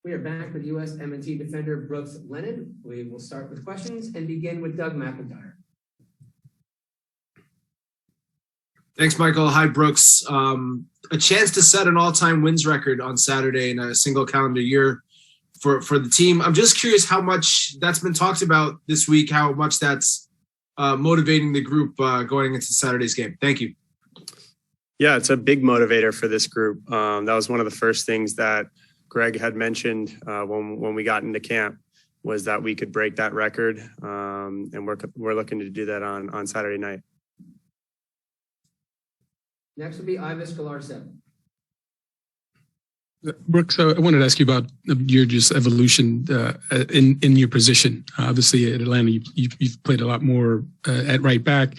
We are back with U.S. M&T defender Brooks Lennon. We will start with questions and begin with Doug McIntyre. Thanks, Michael. Hi, Brooks. A chance to set an all-time wins record on Saturday in a single calendar year for the team. I'm just curious how much that's been talked about this week, how much that's motivating the group going into Saturday's game. Thank you. Yeah, it's a big motivator for this group. That was one of the first things that Greg had mentioned when we got into camp, was that we could break that record, and we're looking to do that on Saturday night. Next will be Ives Galarcep. Brooks, I wanted to ask you about your just evolution in your position. Obviously, at Atlanta, you've played a lot more at right back.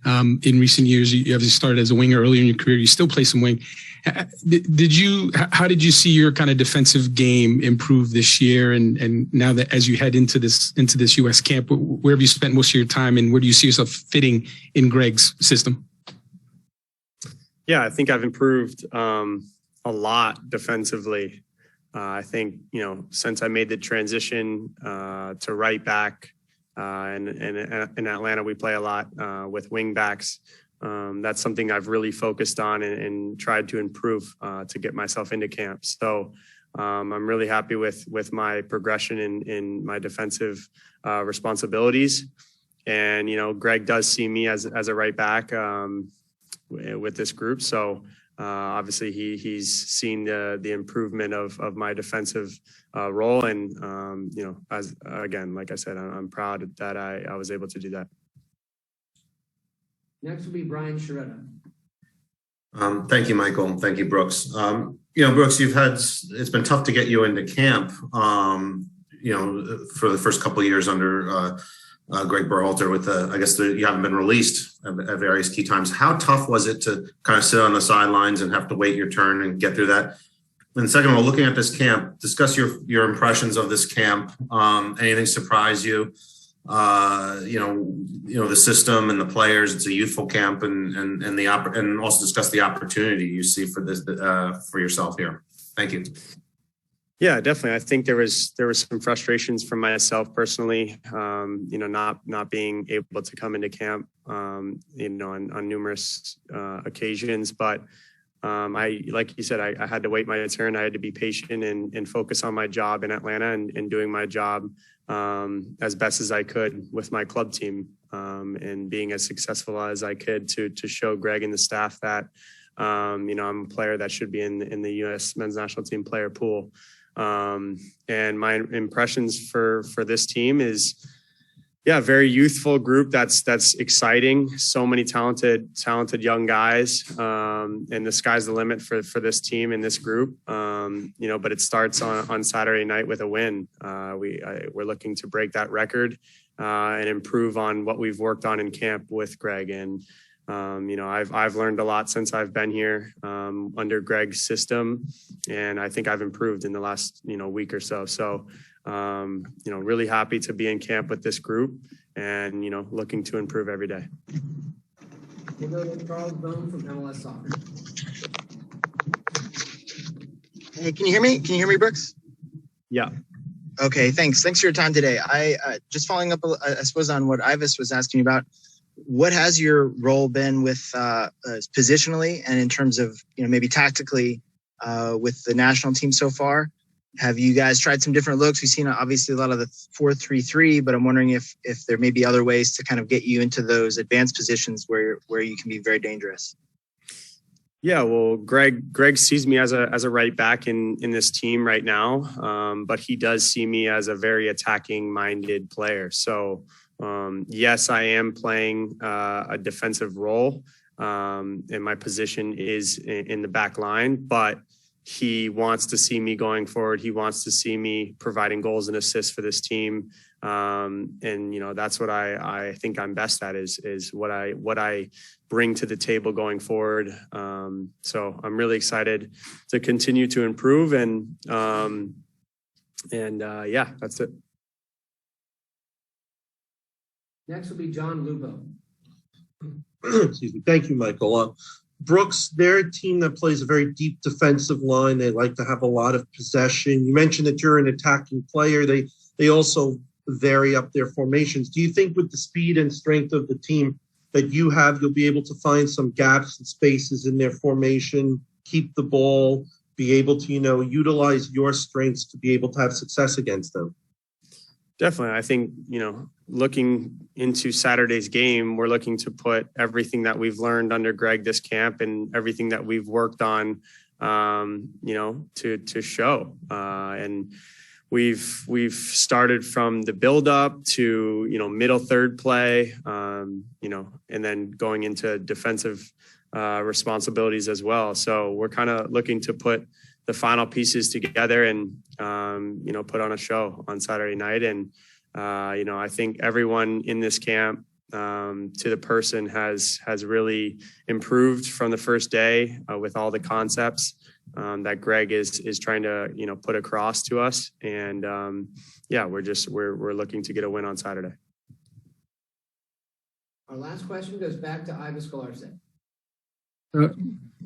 In recent years, you obviously started as a winger earlier in your career. You still play some wing. How did you see your kind of defensive game improve this year? And now that as you head into this U.S. camp, where have you spent most of your time, and where do you see yourself fitting in Greg's system? Yeah, I think I've improved a lot defensively. I think, since I made the transition to right back, and in Atlanta, we play a lot with wing backs. That's something I've really focused on and tried to improve to get myself into camp. So I'm really happy with my progression in my defensive responsibilities. And, Greg does see me as a right back with this group. So obviously he's seen the improvement of my defensive role. And, like I said, I'm proud that I was able to do that. Next will be Brian Sciaretta. Thank you, Michael. Thank you, Brooks. Brooks, it's been tough to get you into camp, for the first couple of years under Greg Berhalter with you haven't been released at various key times. How tough was it to kind of sit on the sidelines and have to wait your turn and get through that? And second of all, looking at this camp, discuss your impressions of this camp. Anything surprise you? The system and the players. It's a youthful camp, and also discuss the opportunity you see for this for yourself here. Thank you. Yeah, definitely. I think there was some frustrations from myself personally, not being able to come into camp, on numerous occasions. But like you said, I had to wait my turn. I had to be patient and focus on my job in Atlanta and doing my job as best as I could with my club team, and being as successful as I could to show Greg and the staff that, I'm a player that should be in the U.S. men's national team player pool. And my impressions for this team is, very youthful group. That's exciting. So many talented young guys. And the sky's the limit for this team and this group. But it starts on Saturday night with a win. We're looking to break that record, and improve on what we've worked on in camp with Greg. And, I've learned a lot since I've been here, under Greg's system. And I think I've improved in the last, week or so. So, really happy to be in camp with this group and, looking to improve every day. We'll go to Charles Bone from MLS Soccer. Hey, can you hear me? Can you hear me, Brooks? Yeah. Okay, thanks. Thanks for your time today. I just following up, I suppose, on what Ives was asking about. What has your role been with positionally and in terms of, maybe tactically with the national team so far? Have you guys tried some different looks? We've seen obviously a lot of the 4-3-3, but I'm wondering if there may be other ways to kind of get you into those advanced positions where you can be very dangerous. Yeah, well, Greg sees me as a right back in this team right now, but he does see me as a very attacking minded player. So yes, I am playing a defensive role, and my position is in the back line, but he wants to see me going forward. He wants to see me providing goals and assists for this team. And, that's what I think I'm best at is what I bring to the table going forward. So I'm really excited to continue to improve and that's it. Next will be John Lubo. Excuse me. Thank you, Michael. Brooks, they're a team that plays a very deep defensive line. They like to have a lot of possession. You mentioned that you're an attacking player. They also vary up their formations. Do you think with the speed and strength of the team that you have, you'll be able to find some gaps and spaces in their formation, keep the ball, be able to, utilize your strengths to be able to have success against them? Definitely. I think, looking into Saturday's game, we're looking to put everything that we've learned under Greg this camp and everything that we've worked on, to show. And we've started from the build up to, middle third play, and then going into defensive responsibilities as well. So we're kind of looking to put the final pieces together and, put on a show on Saturday night. And, I think everyone in this camp, to the person has really improved from the first day with all the concepts that Greg is trying to, put across to us. And we're looking to get a win on Saturday. Our last question goes back to Iva Skolarczyk.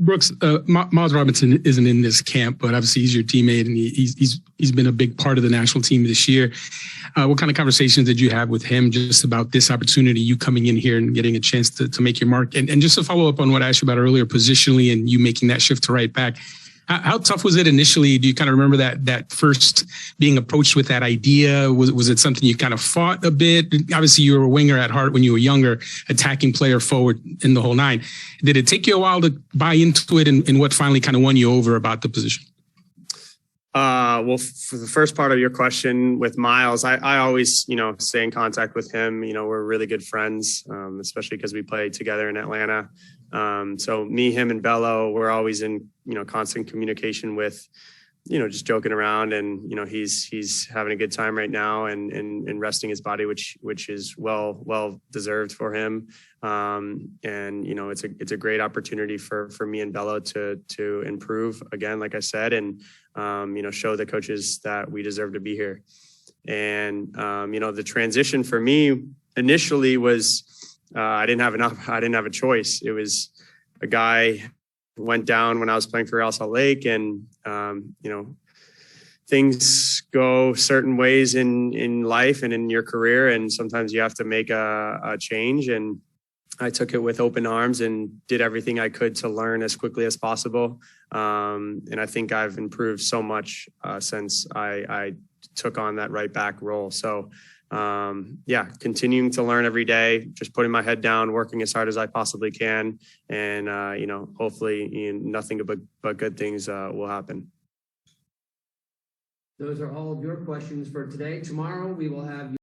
Brooks, Miles Robinson isn't in this camp, but obviously he's your teammate and he's been a big part of the national team this year. What kind of conversations did you have with him just about this opportunity, you coming in here and getting a chance to make your mark? And just to follow up on what I asked you about earlier, positionally and you making that shift to right back, how tough was it initially? Do you kind of remember that first being approached with that idea? Was it something you kind of fought a bit? Obviously, you were a winger at heart when you were younger, attacking player forward in the whole nine. Did it take you a while to buy into it, and what finally kind of won you over about the position? Well, for the first part of your question with Miles, I always, stay in contact with him. We're really good friends, especially because we played together in Atlanta. So me, him, and Bello, we're always in, constant communication with, just joking around, and, he's having a good time right now and resting his body, which is well deserved for him. And, it's a great opportunity for me and Bello to improve again, like I said, and, show the coaches that we deserve to be here. And, the transition for me initially was, I didn't have a choice. It was a guy went down when I was playing for Real Salt Lake, and things go certain ways in life and in your career, and sometimes you have to make a change. And I took it with open arms and did everything I could to learn as quickly as possible. And I think I've improved so much since I took on that right back role. So continuing to learn every day, just putting my head down, working as hard as I possibly can. And, hopefully nothing but good things will happen. Those are all of your questions for today. Tomorrow we will have